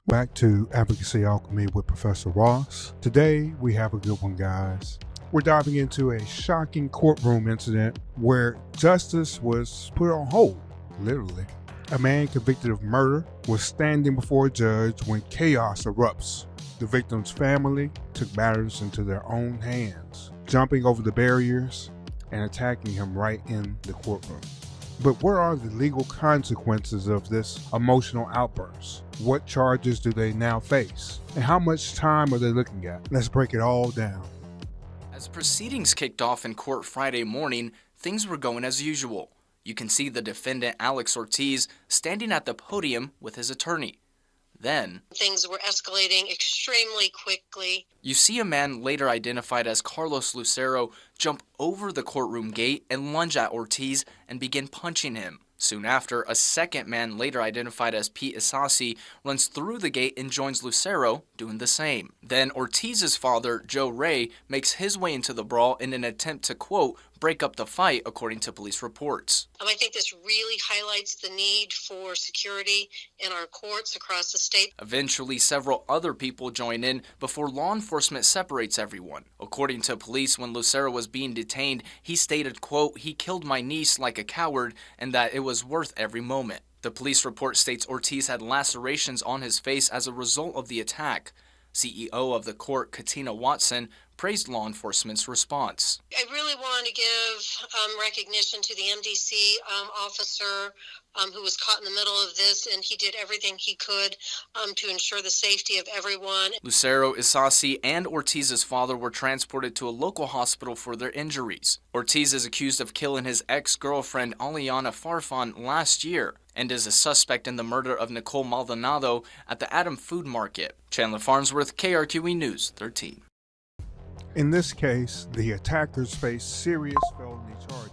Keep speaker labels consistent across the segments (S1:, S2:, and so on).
S1: Back to Advocacy Alchemy with Professor Ross. Today we have a good one, guys. We're diving into a shocking courtroom incident where justice was put on hold, literally. A man convicted of murder was standing before a judge when chaos erupts. The victim's family took matters into their own hands, jumping over the barriers and attacking him right in the courtroom. But what are the legal consequences of this emotional outburst? What charges do they now face? And how much time are they looking at? Let's break it all down.
S2: As proceedings kicked off in court Friday morning, things were going as usual. You can see the defendant Alex Ortiz standing at the podium with his attorney. Then,
S3: things were escalating extremely quickly.
S2: You see a man later identified as Carlos Lucero jump over the courtroom gate and lunge at Ortiz and begin punching him. Soon after, a second man later identified as Pete Isasi runs through the gate and joins Lucero doing the same. Then Ortiz's father, Joe Ray, makes his way into the brawl in an attempt to, quote, break up the fight, according to police reports.
S3: I think this really highlights the need for security in our courts across the state.
S2: Eventually, several other people join in before law enforcement separates everyone. According to police, when Lucero was being detained, he stated, quote, he killed my niece like a coward and that it was worth every moment. The police report states Ortiz had lacerations on his face as a result of the attack. CEO of the court, Katina Watson, praised law enforcement's response.
S3: I really want to give recognition to the MDC officer who was caught in the middle of this, and he did everything he could to ensure the safety of everyone.
S2: Lucero, Isasi, and Ortiz's father were transported to a local hospital for their injuries. Ortiz is accused of killing his ex-girlfriend Aliana Farfan last year and is a suspect in the murder of Nicole Maldonado at the Adam Food Market. Chandler Farnsworth, KRQE News 13.
S1: In this case, the attackers face serious felony charges,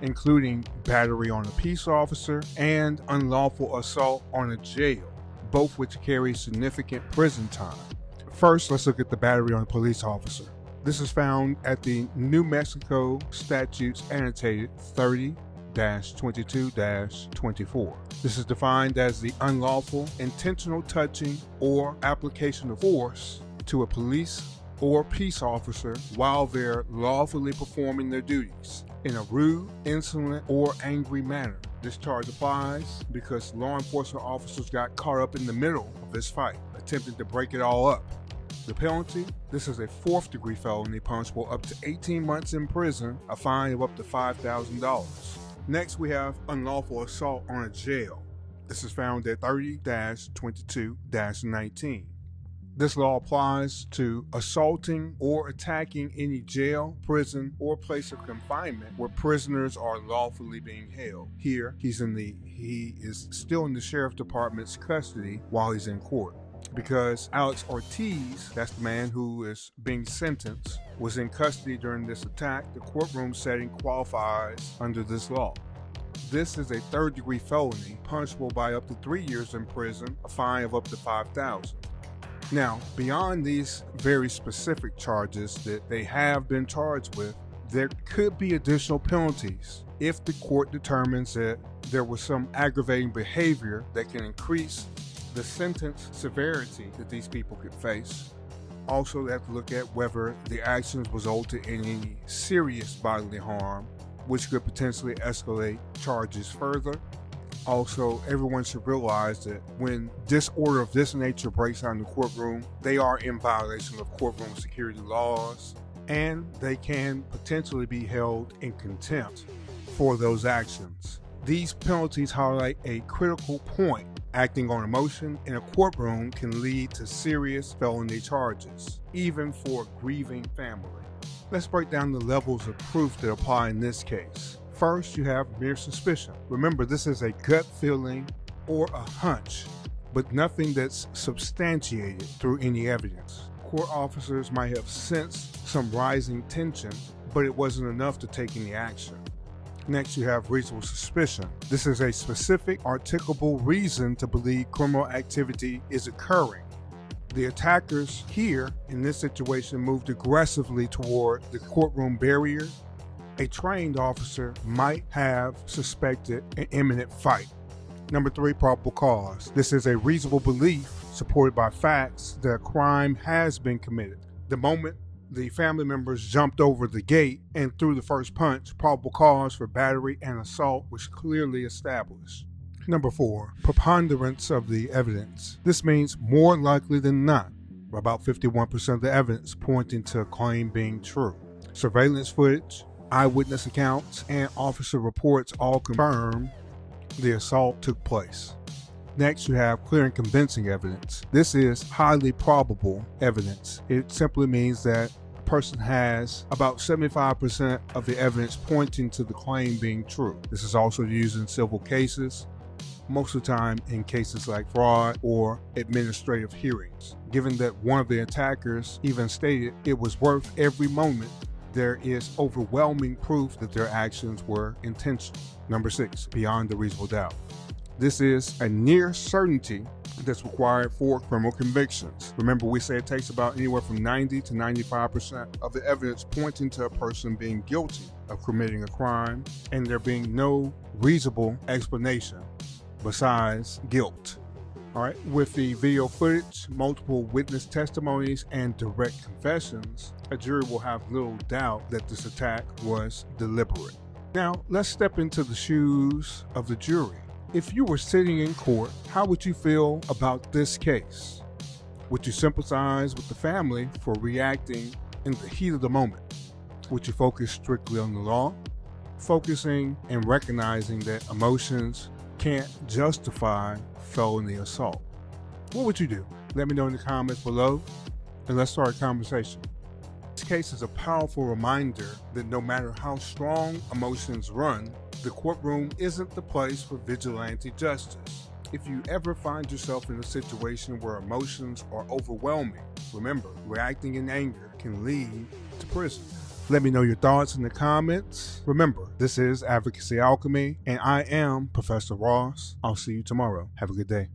S1: including battery on a peace officer and unlawful assault on a jail, both which carry significant prison time. First, let's look at the battery on a police officer. This is found at the New Mexico Statutes Annotated 30-22-24. This is defined as the unlawful, intentional touching or application of force to a police or peace officer while they're lawfully performing their duties in a rude, insolent, or angry manner. This charge applies because law enforcement officers got caught up in the middle of this fight, attempting to break it all up. The penalty? This is a fourth-degree felony punishable up to 18 months in prison, a fine of up to $5,000. Next, we have unlawful assault on a jail. This is found at 30-22-19. This law applies to assaulting or attacking any jail, prison, or place of confinement where prisoners are lawfully being held. Here, he is still in the sheriff's department's custody while he's in court. Because Alex Ortiz, that's the man who is being sentenced, was in custody during this attack, the courtroom setting qualifies under this law. This is a third-degree felony punishable by up to 3 years in prison, a fine of up to $5,000. Now, beyond these very specific charges that they have been charged with, there could be additional penalties if the court determines that there was some aggravating behavior that can increase the sentence severity that these people could face. Also, they have to look at whether the actions resulted in any serious bodily harm, which could potentially escalate charges further. Also, everyone should realize that when disorder of this nature breaks out in the courtroom, they are in violation of courtroom security laws, and they can potentially be held in contempt for those actions. These penalties highlight a critical point. Acting on emotion in a courtroom can lead to serious felony charges, even for a grieving family. Let's break down the levels of proof that apply in this case. First, you have mere suspicion. Remember, this is a gut feeling or a hunch, but nothing that's substantiated through any evidence. Court officers might have sensed some rising tension, but it wasn't enough to take any action. Next, you have reasonable suspicion. This is a specific, articulable reason to believe criminal activity is occurring. The attackers here, in this situation, moved aggressively toward the courtroom barrier. A trained officer might have suspected an imminent fight. Number 3, probable cause. This is a reasonable belief supported by facts that a crime has been committed. The moment the family members jumped over the gate and threw the first punch, probable cause for battery and assault was clearly established. Number 4, preponderance of the evidence. This means more likely than not, about 51% of the evidence pointing to a claim being true. Surveillance footage, eyewitness accounts, and officer reports all confirm the assault took place. Next, you have clear and convincing evidence. This is highly probable evidence. It simply means that a person has about 75% of the evidence pointing to the claim being true. This is also used in civil cases, most of the time in cases like fraud or administrative hearings. Given that one of the attackers even stated it was worth every moment, there is overwhelming proof that their actions were intentional. Number 6, beyond a reasonable doubt. This is a near certainty that's required for criminal convictions. Remember, we say it takes about anywhere from 90 to 95% of the evidence pointing to a person being guilty of committing a crime and there being no reasonable explanation besides guilt. All right, with the video footage, multiple witness testimonies, and direct confessions, a jury will have little doubt that this attack was deliberate. Now, let's step into the shoes of the jury. If you were sitting in court, how would you feel about this case? Would you sympathize with the family for reacting in the heat of the moment? Would you focus strictly on the law, focusing and recognizing that emotions can't justify felony assault? What would you do? Let me know in the comments below, and let's start a conversation. This case is a powerful reminder that no matter how strong emotions run, the courtroom isn't the place for vigilante justice. If you ever find yourself in a situation where emotions are overwhelming, remember, reacting in anger can lead to prison. Let me know your thoughts in the comments. Remember, this is Advocacy Alchemy, and I am Professor Ross. I'll see you tomorrow. Have a good day.